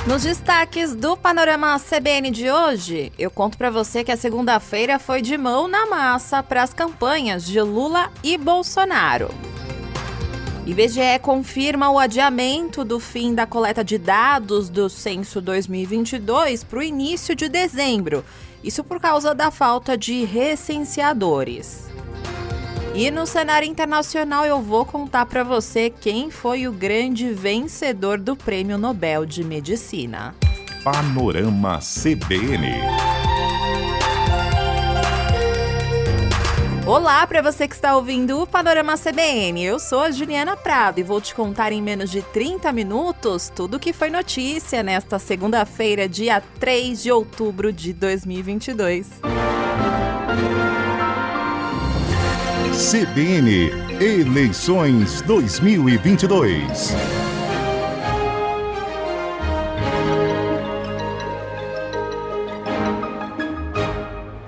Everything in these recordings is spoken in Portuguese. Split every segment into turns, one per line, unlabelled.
Nos destaques do Panorama CBN de hoje, eu conto para você que a segunda-feira foi de mão na massa para as campanhas de Lula e Bolsonaro. IBGE confirma o adiamento do fim da coleta de dados do Censo 2022 para o início de dezembro. Isso por causa da falta de recenseadores. E no cenário internacional eu vou contar para você quem foi o grande vencedor do Prêmio Nobel de Medicina.
Panorama CBN.
Olá para você que está ouvindo o Panorama CBN. Eu sou a Juliana Prado e vou te contar em menos de 30 minutos tudo o que foi notícia nesta segunda-feira, dia 3 de outubro de 2022.
CBN Eleições 2022.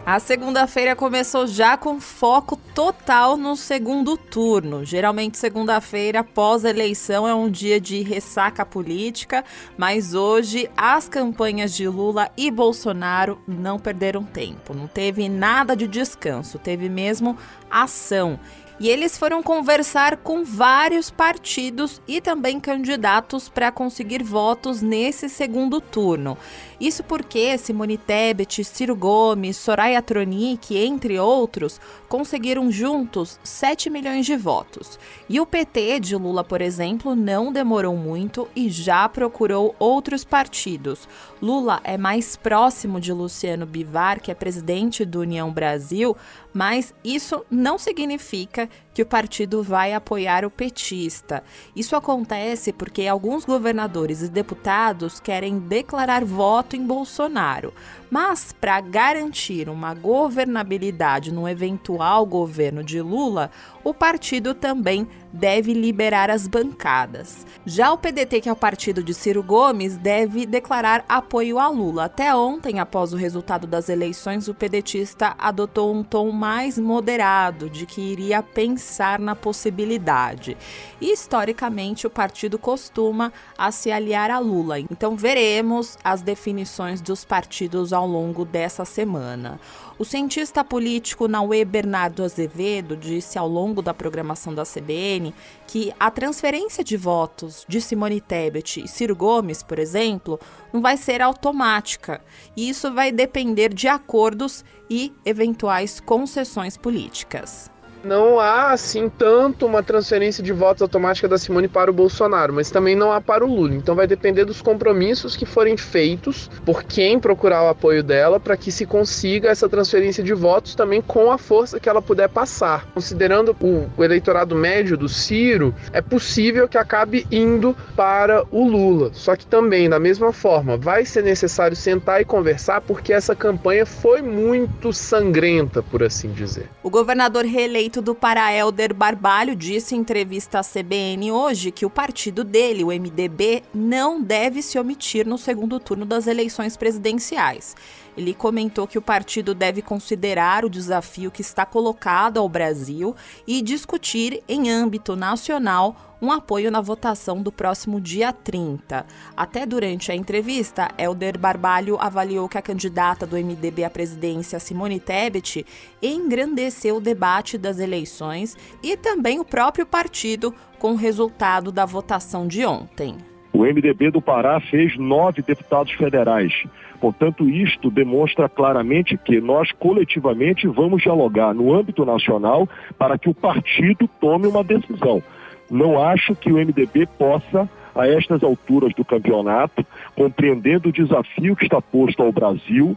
A segunda-feira começou já com foco total no segundo turno. Geralmente, segunda-feira, pós-eleição, é um dia de ressaca política, mas hoje as campanhas de Lula e Bolsonaro não perderam tempo. Não teve nada de descanso, teve mesmo ação. E eles foram conversar com vários partidos e também candidatos para conseguir votos nesse segundo turno. Isso porque Simone Tebet, Ciro Gomes, Soraya Tronic, entre outros, conseguiram juntos 7 milhões de votos. E o PT de Lula, por exemplo, não demorou muito e já procurou outros partidos. Lula é mais próximo de Luciano Bivar, que é presidente do União Brasil, mas isso não significa que o partido vai apoiar o petista. Isso acontece porque alguns governadores e deputados querem declarar voto em Bolsonaro. Mas, para garantir uma governabilidade no eventual governo de Lula, o partido também deve liberar as bancadas. Já o PDT, que é o partido de Ciro Gomes, deve declarar apoio a Lula. Até ontem, após o resultado das eleições, o pedetista adotou um tom mais moderado, de que iria pensar na possibilidade. E, historicamente, o partido costuma se aliar a Lula. Então, veremos as definições dos partidos ao longo dessa semana. O cientista político na UE, Bernardo Azevedo, disse ao longo da programação da CBN que a transferência de votos de Simone Tebet e Ciro Gomes, por exemplo, não vai ser automática. E isso vai depender de acordos e eventuais concessões políticas.
Não há, assim, tanto uma transferência de votos automática da Simone para o Bolsonaro, mas também não há para o Lula. Então vai depender dos compromissos que forem feitos por quem procurar o apoio dela para que se consiga essa transferência de votos também com a força que ela puder passar. Considerando o eleitorado médio do Ciro, é possível que acabe indo para o Lula. Só que também, da mesma forma, vai ser necessário sentar e conversar porque essa campanha foi muito sangrenta, por assim dizer.
O governador reeleito do Pará, Helder Barbalho, disse em entrevista à CBN hoje que o partido dele, o MDB, não deve se omitir no segundo turno das eleições presidenciais. Ele comentou que o partido deve considerar o desafio que está colocado ao Brasil e discutir, em âmbito nacional, um apoio na votação do próximo dia 30. Até durante a entrevista, Helder Barbalho avaliou que a candidata do MDB à presidência, Simone Tebet, engrandeceu o debate das eleições e também o próprio partido com o resultado da votação de ontem.
O MDB do Pará fez 9 deputados federais. Portanto, isto demonstra claramente que nós coletivamente vamos dialogar no âmbito nacional para que o partido tome uma decisão. Não acho que o MDB possa, a estas alturas do campeonato, compreendendo o desafio que está posto ao Brasil,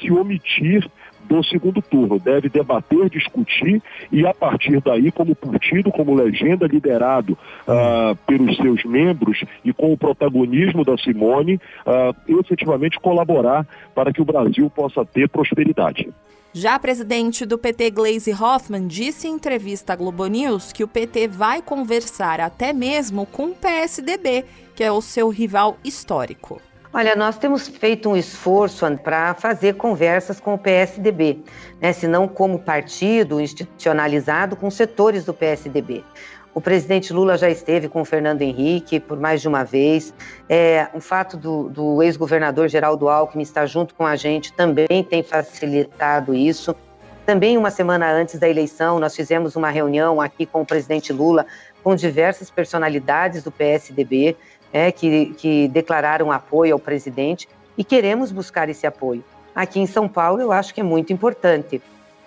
se omitir do segundo turno. Deve debater, discutir e, a partir daí, como partido, como legenda, liderado pelos seus membros e com o protagonismo da Simone, efetivamente colaborar para que o Brasil possa ter prosperidade.
Já a presidente do PT, Gleisi Hoffmann, disse em entrevista à Globo News que o PT vai conversar até mesmo com o PSDB, que é o seu rival histórico.
Olha, nós temos feito um esforço para fazer conversas com o PSDB, né? Se não como partido institucionalizado, com setores do PSDB. O presidente Lula já esteve com o Fernando Henrique por mais de uma vez. O fato do ex-governador Geraldo Alckmin estar junto com a gente também tem facilitado isso. Também, uma semana antes da eleição, nós fizemos uma reunião aqui com o presidente Lula, com diversas personalidades do PSDB, que declararam apoio ao presidente, e queremos buscar esse apoio. Aqui em São Paulo, eu acho que é muito importante.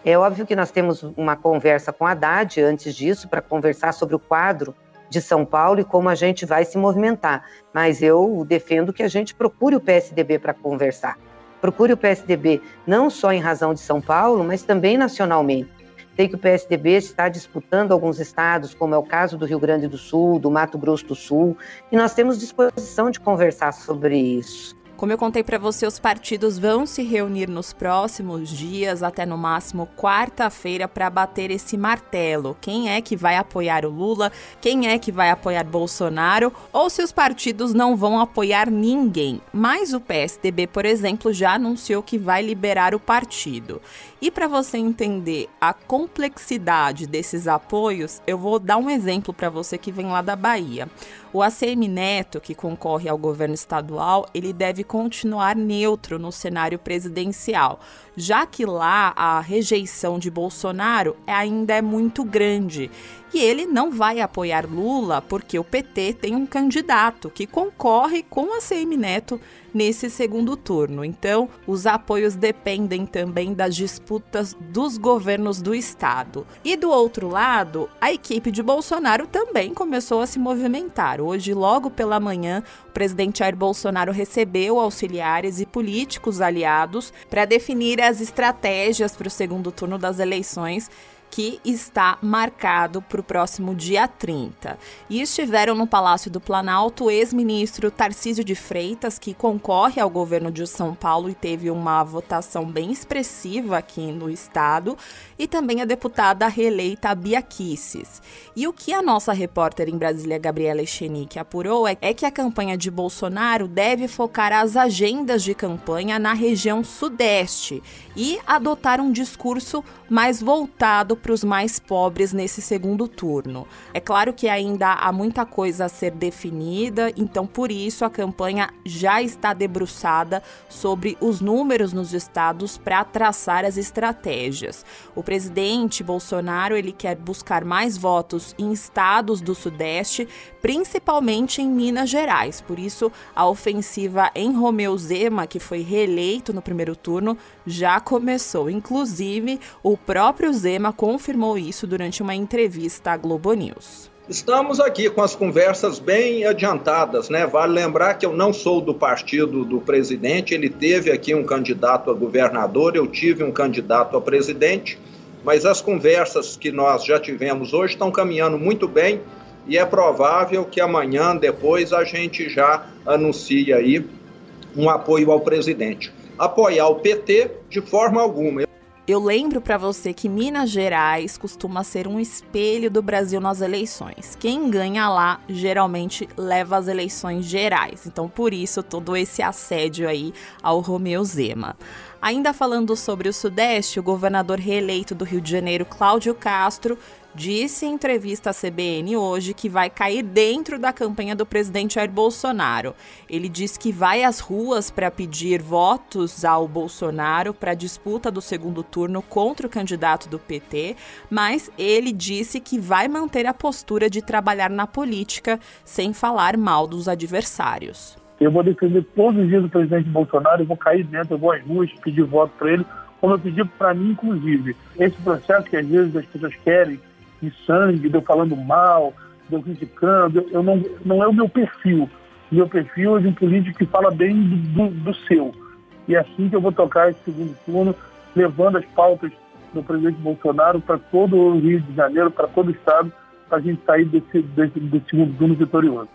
É óbvio que nós temos uma conversa com a Haddad antes disso, para conversar sobre o quadro de São Paulo e como a gente vai se movimentar. Mas eu defendo que a gente procure o PSDB para conversar. Procure o PSDB não só em razão de São Paulo, mas também nacionalmente. Sei que o PSDB está disputando alguns estados, como é o caso do Rio Grande do Sul, do Mato Grosso do Sul, e nós temos disposição de conversar sobre isso.
Como eu contei para você, os partidos vão se reunir nos próximos dias, até no máximo quarta-feira, para bater esse martelo. Quem é que vai apoiar o Lula? Quem é que vai apoiar Bolsonaro? Ou se os partidos não vão apoiar ninguém. Mas o PSDB, por exemplo, já anunciou que vai liberar o partido. E para você entender a complexidade desses apoios, eu vou dar um exemplo para você que vem lá da Bahia. O ACM Neto, que concorre ao governo estadual, ele deve continuar neutro no cenário presidencial, já que lá a rejeição de Bolsonaro ainda é muito grande. E ele não vai apoiar Lula porque o PT tem um candidato que concorre com a ACM Neto nesse segundo turno. Então, os apoios dependem também das disputas dos governos do estado. E do outro lado, a equipe de Bolsonaro também começou a se movimentar. Hoje, logo pela manhã, o presidente Jair Bolsonaro recebeu auxiliares e políticos aliados para definir as estratégias para o segundo turno das eleições, que está marcado para o próximo dia 30. E estiveram no Palácio do Planalto o ex-ministro Tarcísio de Freitas, que concorre ao governo de São Paulo e teve uma votação bem expressiva aqui no estado, e também a deputada reeleita Bia Kicis. E o que a nossa repórter em Brasília, Gabriela Echenique, apurou é que a campanha de Bolsonaro deve focar as agendas de campanha na região sudeste e adotar um discurso mais voltado para os mais pobres nesse segundo turno. É claro que ainda há muita coisa a ser definida, então por isso a campanha já está debruçada sobre os números nos estados para traçar as estratégias. O presidente Bolsonaro, ele quer buscar mais votos em estados do Sudeste, principalmente em Minas Gerais. Por isso, a ofensiva em Romeu Zema, que foi reeleito no primeiro turno, já começou. Inclusive, o próprio Zema confirmou isso durante uma entrevista à Globo News.
Estamos aqui com as conversas bem adiantadas, né? Vale lembrar que eu não sou do partido do presidente, ele teve aqui um candidato a governador, eu tive um candidato a presidente, mas as conversas que nós já tivemos hoje estão caminhando muito bem e é provável que amanhã, depois, a gente já anuncie aí um apoio ao presidente. Apoiar o PT de forma alguma.
Eu lembro para você que Minas Gerais costuma ser um espelho do Brasil nas eleições. Quem ganha lá geralmente leva as eleições gerais. Então, por isso, todo esse assédio aí ao Romeu Zema. Ainda falando sobre o Sudeste, o governador reeleito do Rio de Janeiro, Cláudio Castro, disse em entrevista à CBN hoje que vai cair dentro da campanha do presidente Jair Bolsonaro. Ele diz que vai às ruas para pedir votos ao Bolsonaro para a disputa do segundo turno contra o candidato do PT, mas ele disse que vai manter a postura de trabalhar na política sem falar mal dos adversários.
Eu vou defender todos os dias o presidente Bolsonaro, eu vou cair dentro, eu vou às ruas pedir voto para ele, como eu pedi para mim, inclusive. Esse processo que às vezes as pessoas querem, de sangue, de eu falando mal, de eu criticando, não é o meu perfil. O meu perfil é de um político que fala bem do seu. E é assim que eu vou tocar esse segundo turno, levando as pautas do presidente Bolsonaro para todo o Rio de Janeiro, para todo o estado, para a gente sair desse segundo turno vitorioso.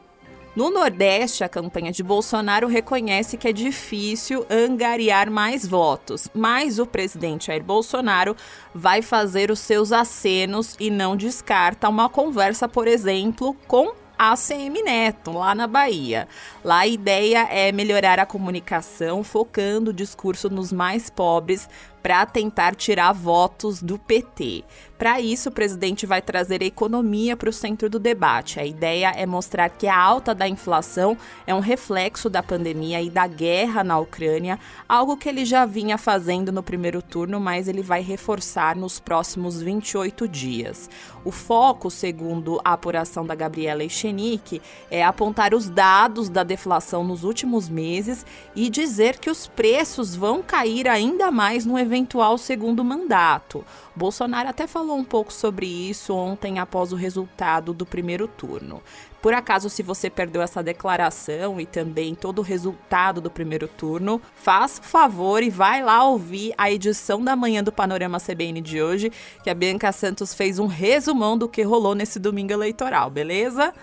No Nordeste, a campanha de Bolsonaro reconhece que é difícil angariar mais votos, mas o presidente Jair Bolsonaro vai fazer os seus acenos e não descarta uma conversa, por exemplo, com ACM Neto, lá na Bahia. Lá a ideia é melhorar a comunicação, focando o discurso nos mais pobres, para tentar tirar votos do PT. Para isso, o presidente vai trazer a economia para o centro do debate. A ideia é mostrar que a alta da inflação é um reflexo da pandemia e da guerra na Ucrânia, algo que ele já vinha fazendo no primeiro turno, mas ele vai reforçar nos próximos 28 dias. O foco, segundo a apuração da Gabriela Echenique, é apontar os dados da deflação nos últimos meses e dizer que os preços vão cair ainda mais no eventual segundo mandato. Bolsonaro até falou um pouco sobre isso ontem após o resultado do primeiro turno. Por acaso, se você perdeu essa declaração e também todo o resultado do primeiro turno, faça o favor e vai lá ouvir a edição da manhã do Panorama CBN de hoje, que a Bianca Santos fez um resumão do que rolou nesse domingo eleitoral, beleza?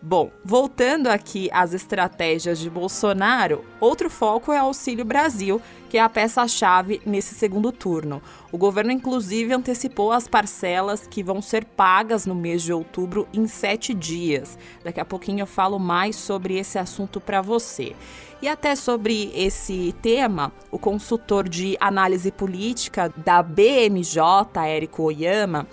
Bom, voltando aqui às estratégias de Bolsonaro, outro foco é o Auxílio Brasil, que é a peça-chave nesse segundo turno. O governo, inclusive, antecipou as parcelas que vão ser pagas no mês de outubro em 7 dias. Daqui a pouquinho eu falo mais sobre esse assunto para você. E até sobre esse tema, o consultor de análise política da BMJ, Érico Oyama,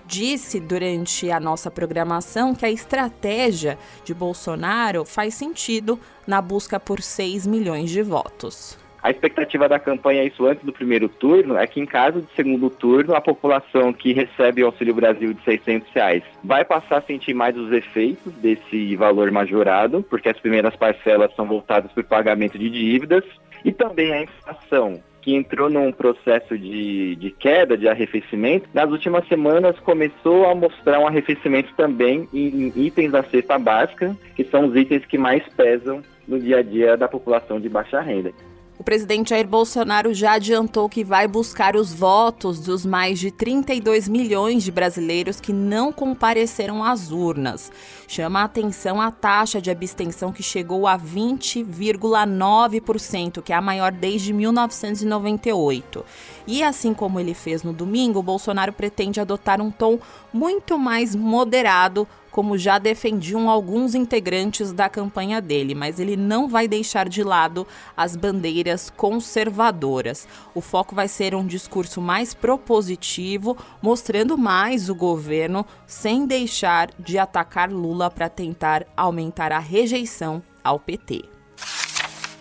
disse durante a nossa programação que a estratégia de Bolsonaro faz sentido na busca por 6 milhões de votos.
A expectativa da campanha, isso antes do primeiro turno, é que em caso de segundo turno, a população que recebe o Auxílio Brasil de R$600 vai passar a sentir mais os efeitos desse valor majorado, porque as primeiras parcelas são voltadas para o pagamento de dívidas, e também a inflação, que entrou num processo de queda, de arrefecimento, nas últimas semanas começou a mostrar um arrefecimento também em itens da cesta básica, que são os itens que mais pesam no dia a dia da população de baixa renda.
O presidente Jair Bolsonaro já adiantou que vai buscar os votos dos mais de 32 milhões de brasileiros que não compareceram às urnas. Chama a atenção a taxa de abstenção que chegou a 20,9%, que é a maior desde 1998. E assim como ele fez no domingo, Bolsonaro pretende adotar um tom muito mais moderado, como já defendiam alguns integrantes da campanha dele, mas ele não vai deixar de lado as bandeiras conservadoras. O foco vai ser um discurso mais propositivo, mostrando mais o governo, sem deixar de atacar Lula para tentar aumentar a rejeição ao PT.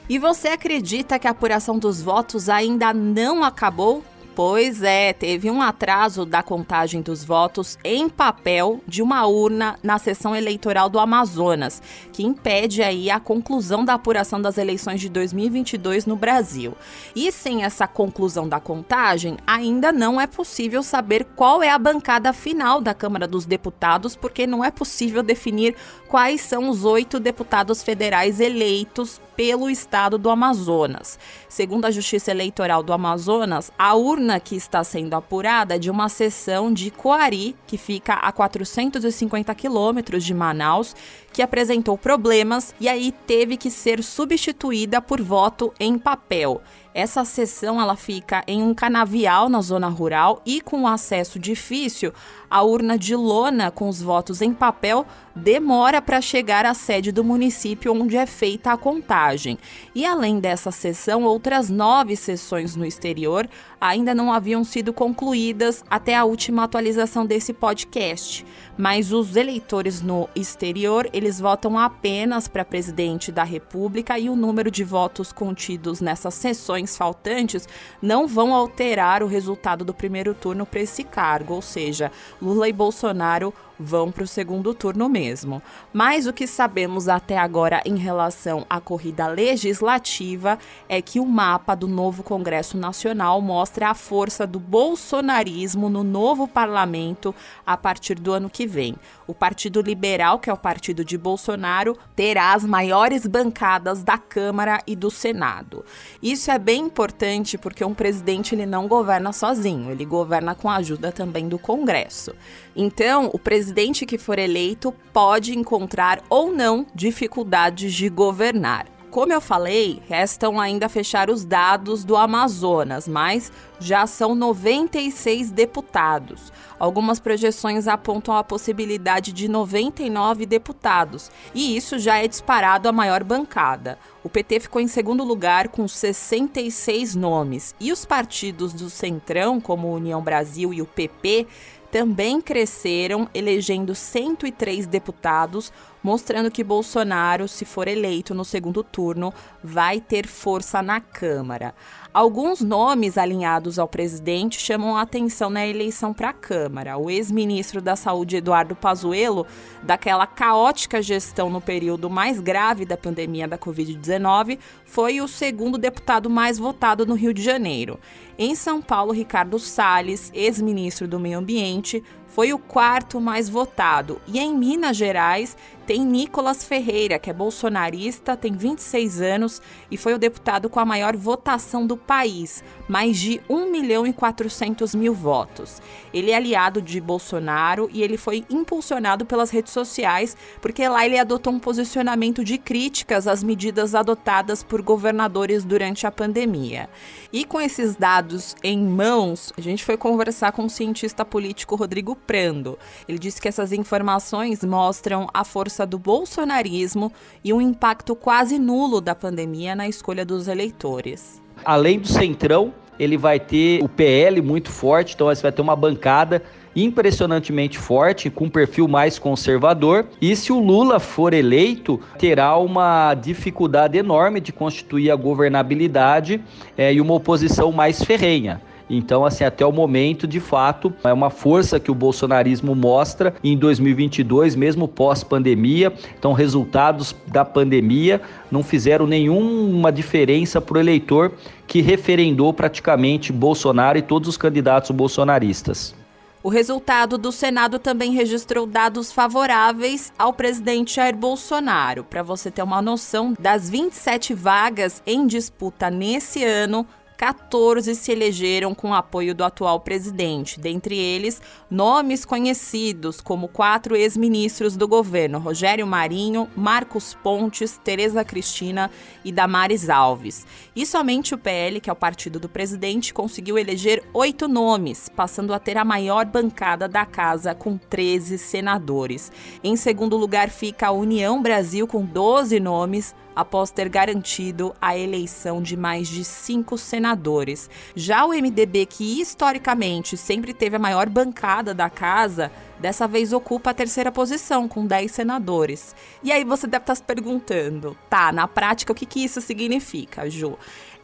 E você acredita que a apuração dos votos ainda não acabou? Pois é, teve um atraso da contagem dos votos em papel de uma urna na sessão eleitoral do Amazonas, que impede aí a conclusão da apuração das eleições de 2022 no Brasil. E sem essa conclusão da contagem, ainda não é possível saber qual é a bancada final da Câmara dos Deputados, porque não é possível definir quais são os 8 deputados federais eleitos pelo estado do Amazonas. Segundo a Justiça Eleitoral do Amazonas, a urna que está sendo apurada é de uma seção de Coari, que fica a 450 quilômetros de Manaus, que apresentou problemas e aí teve que ser substituída por voto em papel. Essa seção ela fica em um canavial na zona rural e com acesso difícil, a urna de lona com os votos em papel demora para chegar à sede do município onde é feita a contagem. E além dessa seção, outras 9 sessões no exterior ainda não haviam sido concluídas até a última atualização desse podcast. Mas os eleitores no exterior, eles votam apenas para presidente da República e o número de votos contidos nessas sessões faltantes não vão alterar o resultado do primeiro turno para esse cargo, ou seja, Lula e Bolsonaro vão para o segundo turno mesmo. Mas o que sabemos até agora em relação à corrida legislativa é que o mapa do novo Congresso Nacional mostra a força do bolsonarismo no novo parlamento a partir do ano que vem. O Partido Liberal, que é o partido de Bolsonaro, terá as maiores bancadas da Câmara e do Senado. Isso é bem importante porque um presidente ele não governa sozinho, ele governa com a ajuda também do Congresso. Então, o presidente que for eleito pode encontrar ou não dificuldades de governar. Como eu falei, restam ainda fechar os dados do Amazonas, mas já são 96 deputados. Algumas projeções apontam a possibilidade de 99 deputados, e isso já é disparado a maior bancada. O PT ficou em segundo lugar com 66 nomes, e os partidos do Centrão, como União Brasil e o PP, também cresceram, elegendo 103 deputados, mostrando que Bolsonaro, se for eleito no segundo turno, vai ter força na Câmara. Alguns nomes alinhados ao presidente chamam a atenção na eleição para a Câmara. O ex-ministro da Saúde, Eduardo Pazuello, daquela caótica gestão no período mais grave da pandemia da Covid-19, foi o segundo deputado mais votado no Rio de Janeiro. Em São Paulo, Ricardo Salles, ex-ministro do Meio Ambiente, foi o quarto mais votado. E em Minas Gerais, tem Nicolas Ferreira, que é bolsonarista, tem 26 anos e foi o deputado com a maior votação do país, mais de 1.400.000 votos. Ele é aliado de Bolsonaro e ele foi impulsionado pelas redes sociais, porque lá ele adotou um posicionamento de críticas às medidas adotadas por governadores durante a pandemia. E com esses dados em mãos, a gente foi conversar com o cientista político Rodrigo Prando. Ele disse que essas informações mostram a força do bolsonarismo e um impacto quase nulo da pandemia na escolha dos eleitores.
Além do Centrão, ele vai ter o PL muito forte, então você vai ter uma bancada impressionantemente forte, com um perfil mais conservador, e se o Lula for eleito, terá uma dificuldade enorme de constituir a governabilidade e uma oposição mais ferrenha. Então, assim, até o momento, de fato, é uma força que o bolsonarismo mostra em 2022, mesmo pós-pandemia. Então, resultados da pandemia não fizeram nenhuma diferença para o eleitor que referendou praticamente Bolsonaro e todos os candidatos bolsonaristas.
O resultado do Senado também registrou dados favoráveis ao presidente Jair Bolsonaro. Para você ter uma noção, das 27 vagas em disputa nesse ano, 14 se elegeram com o apoio do atual presidente. Dentre eles, nomes conhecidos como 4 ex-ministros do governo: Rogério Marinho, Marcos Pontes, Tereza Cristina e Damares Alves. E somente o PL, que é o partido do presidente, conseguiu eleger 8 nomes, passando a ter a maior bancada da casa, com 13 senadores. Em segundo lugar fica a União Brasil, com 12 nomes, após ter garantido a eleição de mais de 5 senadores. Já o MDB, que historicamente sempre teve a maior bancada da casa, dessa vez ocupa a terceira posição, com 10 senadores. E aí você deve estar se perguntando, tá, na prática, o que isso significa, Ju?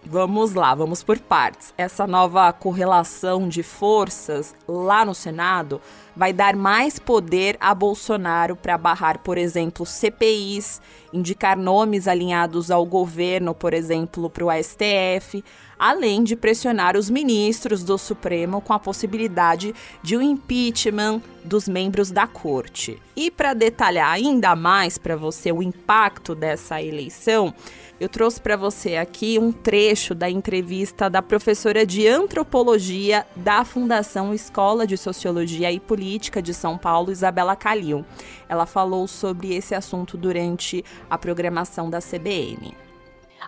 Vamos lá, vamos por partes. Essa nova correlação de forças lá no Senado vai dar mais poder a Bolsonaro para barrar, por exemplo, CPIs, indicar nomes alinhados ao governo, por exemplo, para o STF, além de pressionar os ministros do Supremo com a possibilidade de um impeachment dos membros da corte. E para detalhar ainda mais para você o impacto dessa eleição, eu trouxe para você aqui um trecho da entrevista da professora de antropologia da Fundação Escola de Sociologia e Política de São Paulo, Isabela Calil. Ela falou sobre esse assunto durante a programação da CBN.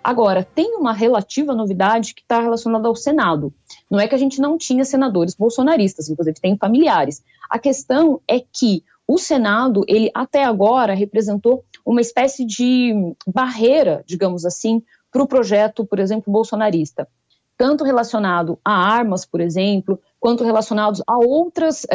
Agora, tem uma relativa novidade que está relacionada ao Senado. Não é que a gente não tinha senadores bolsonaristas, inclusive tem familiares. A questão é que o Senado, ele até agora representou uma espécie de barreira, digamos assim, para o projeto, por exemplo, bolsonarista. Tanto relacionado a armas, por exemplo, quanto relacionados a outras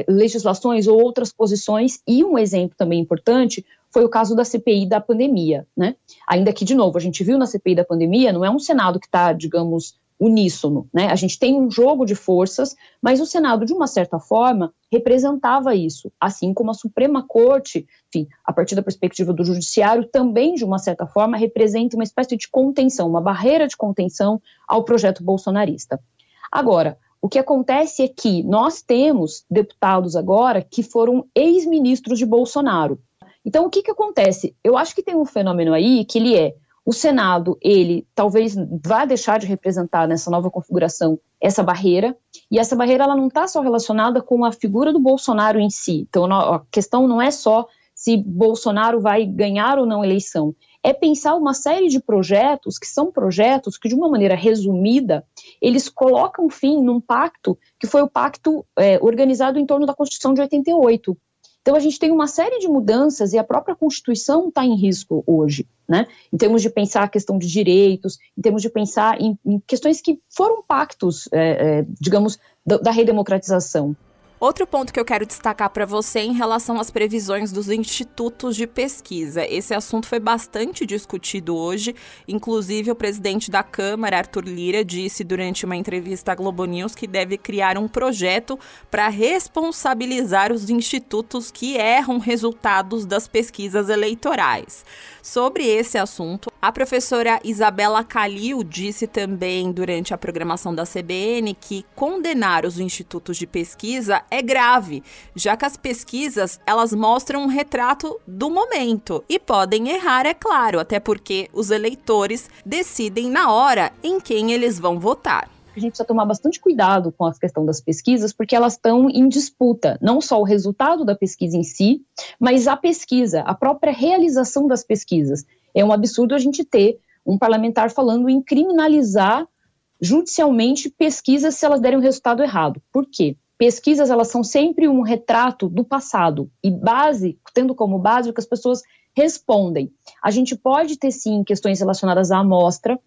legislações ou outras posições. E um exemplo também importante foi o caso da CPI da pandemia, né? Ainda que, de novo, a gente viu na CPI da pandemia, não é um Senado que está, digamos, uníssono, né? A gente tem um jogo de forças, mas o Senado, de uma certa forma, representava isso, assim como a Suprema Corte, enfim, a partir da perspectiva do Judiciário, também, de uma certa forma, representa uma espécie de contenção, uma barreira de contenção ao projeto bolsonarista. Agora, o que acontece é que nós temos deputados agora que foram ex-ministros de Bolsonaro. Então, o que acontece? Eu acho que tem um fenômeno aí que ele é: o Senado, ele talvez vá deixar de representar nessa nova configuração essa barreira, e essa barreira ela não está só relacionada com a figura do Bolsonaro em si. Então, a questão não é só se Bolsonaro vai ganhar ou não a eleição. É pensar uma série de projetos que são projetos que, de uma maneira resumida, eles colocam fim num pacto que foi o pacto organizado em torno da Constituição de 88. Então, a gente tem uma série de mudanças e a própria Constituição está em risco hoje, né? Em termos de pensar a questão de direitos, em termos de pensar em questões que foram pactos, digamos, da redemocratização.
Outro ponto que eu quero destacar para você é em relação às previsões dos institutos de pesquisa. Esse assunto foi bastante discutido hoje, inclusive o presidente da Câmara, Arthur Lira, disse durante uma entrevista à Globo News que deve criar um projeto para responsabilizar os institutos que erram resultados das pesquisas eleitorais. Sobre esse assunto, a professora Isabela Calil disse também durante a programação da CBN que condenar os institutos de pesquisa é grave, já que as pesquisas, elas mostram um retrato do momento e podem errar, é claro, até porque os eleitores decidem na hora em quem eles vão votar.
A gente precisa tomar bastante cuidado com a questão das pesquisas, porque elas estão em disputa, não só o resultado da pesquisa em si, mas a pesquisa, a própria realização das pesquisas. É um absurdo a gente ter um parlamentar falando em criminalizar judicialmente pesquisas se elas derem um resultado errado. Por quê? Pesquisas, elas são sempre um retrato do passado e tendo como base o que as pessoas respondem. A gente pode ter, sim, questões relacionadas à amostra,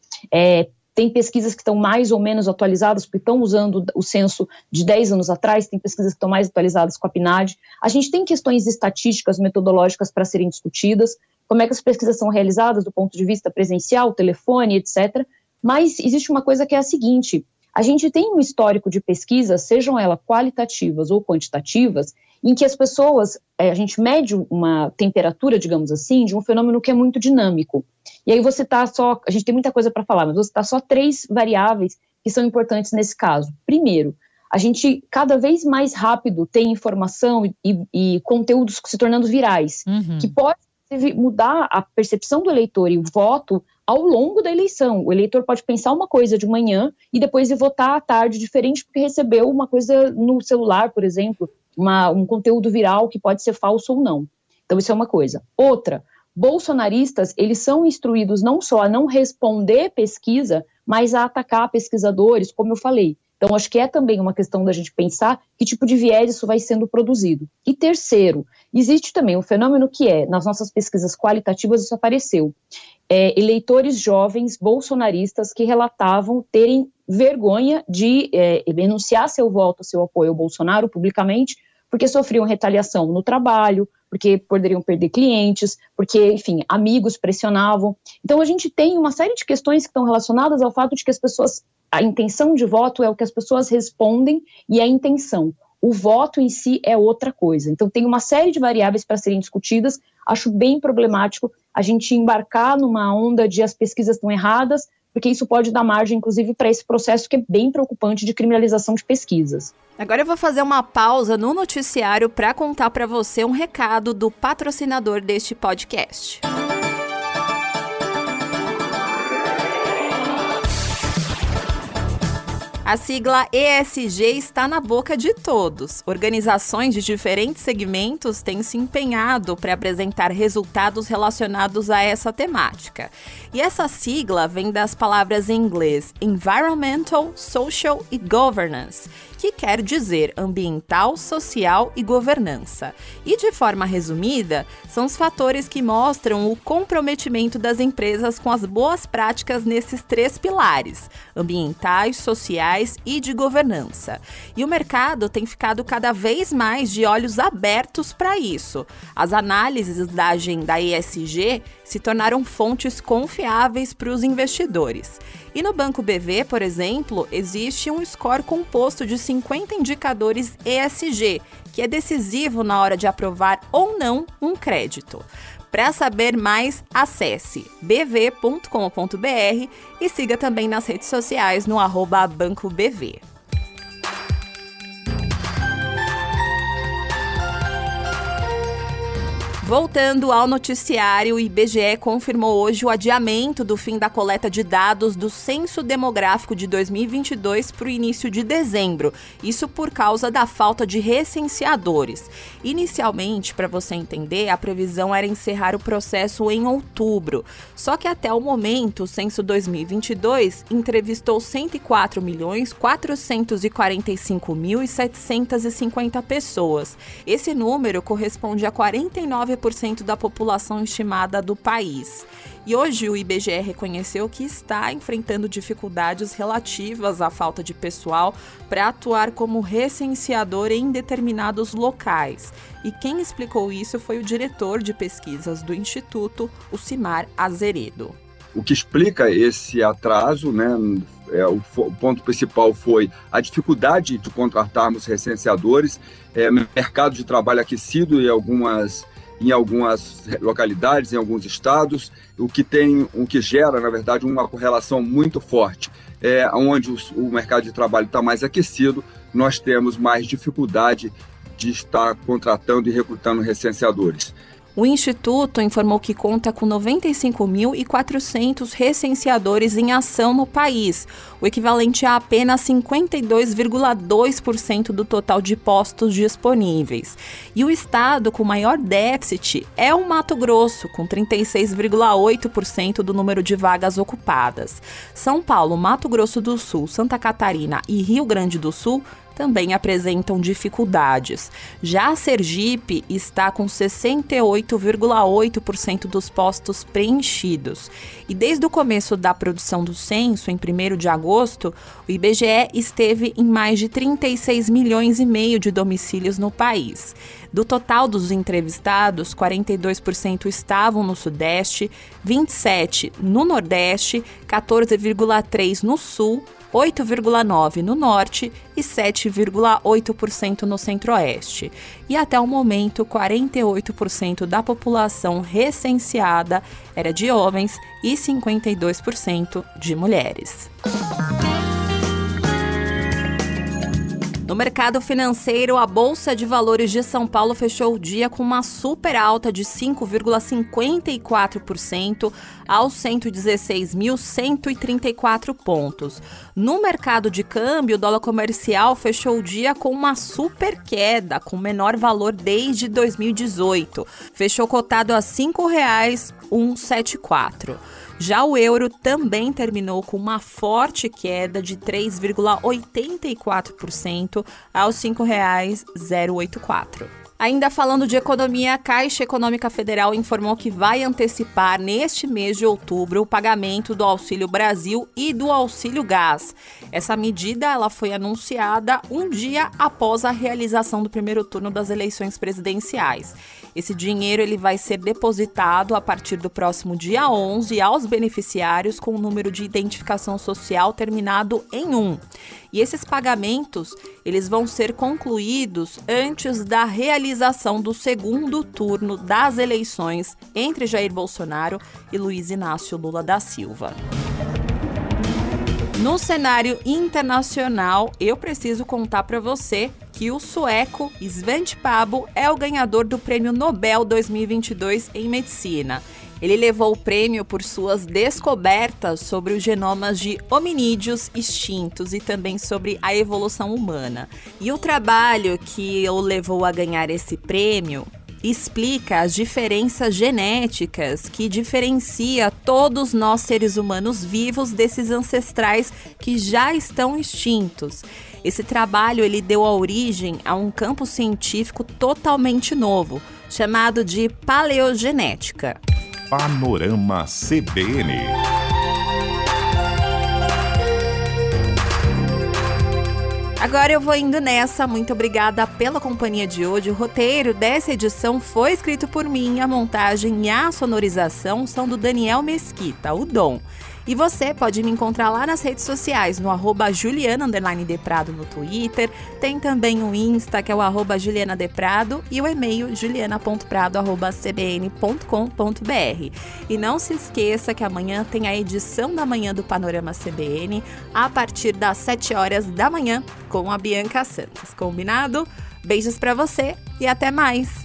tem pesquisas que estão mais ou menos atualizadas, porque estão usando o censo de 10 anos atrás, tem pesquisas que estão mais atualizadas com a PNAD. A gente tem questões estatísticas, metodológicas para serem discutidas, como é que as pesquisas são realizadas do ponto de vista presencial, telefone, etc. Mas existe uma coisa que é a seguinte: a gente tem um histórico de pesquisas, sejam elas qualitativas ou quantitativas, em que as pessoas, a gente mede uma temperatura, digamos assim, de um fenômeno que é muito dinâmico. E aí a gente tem muita coisa para falar, mas você está só 3 variáveis que são importantes nesse caso. Primeiro, a gente cada vez mais rápido tem informação e conteúdos se tornando virais, que pode mudar a percepção do eleitor e o voto ao longo da eleição. O eleitor pode pensar uma coisa de manhã e depois ir votar à tarde diferente porque recebeu uma coisa no celular, por exemplo, um conteúdo viral que pode ser falso ou não. Então isso é uma coisa. Outra, bolsonaristas, eles são instruídos não só a não responder pesquisa, mas a atacar pesquisadores, como eu falei. Então, acho que é também uma questão da gente pensar que tipo de viés isso vai sendo produzido. E terceiro, existe também um fenômeno que nas nossas pesquisas qualitativas isso apareceu. Eleitores jovens bolsonaristas que relatavam terem vergonha de enunciar seu voto, seu apoio ao Bolsonaro publicamente, porque sofriam retaliação no trabalho, porque poderiam perder clientes, porque, enfim, amigos pressionavam. Então, a gente tem uma série de questões que estão relacionadas ao fato de que a intenção de voto é o que as pessoas respondem e a intenção. O voto em si é outra coisa. Então, tem uma série de variáveis para serem discutidas. Acho bem problemático a gente embarcar numa onda de as pesquisas estão erradas, porque isso pode dar margem, inclusive, para esse processo que é bem preocupante de criminalização de pesquisas.
Agora eu vou fazer uma pausa no noticiário para contar para você um recado do patrocinador deste podcast. A sigla ESG está na boca de todos. Organizações de diferentes segmentos têm se empenhado para apresentar resultados relacionados a essa temática. E essa sigla vem das palavras em inglês Environmental, Social e Governance, que quer dizer ambiental, social e governança. E de forma resumida, são os fatores que mostram o comprometimento das empresas com as boas práticas nesses 3 pilares, ambientais, sociais e de governança. E o mercado tem ficado cada vez mais de olhos abertos para isso. As análises da agenda ESG se tornaram fontes confiáveis para os investidores. E no Banco BV, por exemplo, existe um score composto de 50 indicadores ESG, que é decisivo na hora de aprovar ou não um crédito. Para saber mais, acesse bv.com.br e siga também nas redes sociais no @BancoBV. Voltando ao noticiário, o IBGE confirmou hoje o adiamento do fim da coleta de dados do Censo Demográfico de 2022 para o início de dezembro. Isso por causa da falta de recenseadores. Inicialmente, para você entender, a previsão era encerrar o processo em outubro. Só que até o momento, o Censo 2022 entrevistou 104.445.750 pessoas. Esse número corresponde a 49% da população estimada do país. E hoje o IBGE reconheceu que está enfrentando dificuldades relativas à falta de pessoal para atuar como recenseador em determinados locais. E quem explicou isso foi o diretor de pesquisas do Instituto, o Simar Azeredo.
O que explica esse atraso, né? O ponto principal foi a dificuldade de contratarmos recenseadores, mercado de trabalho aquecido em algumas localidades, em alguns estados, o que gera, na verdade, uma correlação muito forte. Onde o mercado de trabalho está mais aquecido, nós temos mais dificuldade de estar contratando e recrutando recenseadores.
O Instituto informou que conta com 95.400 recenseadores em ação no país, o equivalente a apenas 52,2% do total de postos disponíveis. E o estado com maior déficit é o Mato Grosso, com 36,8% do número de vagas ocupadas. São Paulo, Mato Grosso do Sul, Santa Catarina e Rio Grande do Sul também apresentam dificuldades. Já a Sergipe está com 68,8% dos postos preenchidos. E desde o começo da produção do censo, em 1º de agosto, o IBGE esteve em mais de 36 milhões e meio de domicílios no país. Do total dos entrevistados, 42% estavam no Sudeste, 27% no Nordeste, 14,3% no Sul, 8,9% no Norte e 7,8% no Centro-Oeste. E até o momento, 48% da população recenseada era de homens e 52% de mulheres. No mercado financeiro, a Bolsa de Valores de São Paulo fechou o dia com uma super alta de 5,54% aos 116.134 pontos. No mercado de câmbio, o dólar comercial fechou o dia com uma super queda, com menor valor desde 2018. Fechou cotado a R$ 5,174. Já o euro também terminou com uma forte queda de 3,84% aos R$ 5,084. Ainda falando de economia, a Caixa Econômica Federal informou que vai antecipar neste mês de outubro o pagamento do Auxílio Brasil e do Auxílio Gás. Essa medida ela foi anunciada um dia após a realização do primeiro turno das eleições presidenciais. Esse dinheiro ele vai ser depositado a partir do próximo dia 11 aos beneficiários com o número de identificação social terminado em 1. E esses pagamentos eles vão ser concluídos antes da realização do segundo turno das eleições entre Jair Bolsonaro e Luiz Inácio Lula da Silva. No cenário internacional, eu preciso contar para você que o sueco Svante Pääbo é o ganhador do Prêmio Nobel 2022 em Medicina. Ele levou o prêmio por suas descobertas sobre os genomas de hominídeos extintos e também sobre a evolução humana. E o trabalho que o levou a ganhar esse prêmio explica as diferenças genéticas que diferencia todos nós seres humanos vivos desses ancestrais que já estão extintos. Esse trabalho ele deu origem a um campo científico totalmente novo, chamado de paleogenética.
Panorama CBN.
Agora eu vou indo nessa, muito obrigada pela companhia de hoje. O roteiro dessa edição foi escrito por mim, a montagem e a sonorização são do Daniel Mesquita, o Dom. E você pode me encontrar lá nas redes sociais, no @Juliana_Deprado no Twitter, tem também o Insta, que é o @JulianaDeprado, e o e-mail juliana.prado@cbn.com.br. E não se esqueça que amanhã tem a edição da manhã do Panorama CBN, a partir das 7 horas da manhã, com a Bianca Santos. Combinado? Beijos pra você e até mais!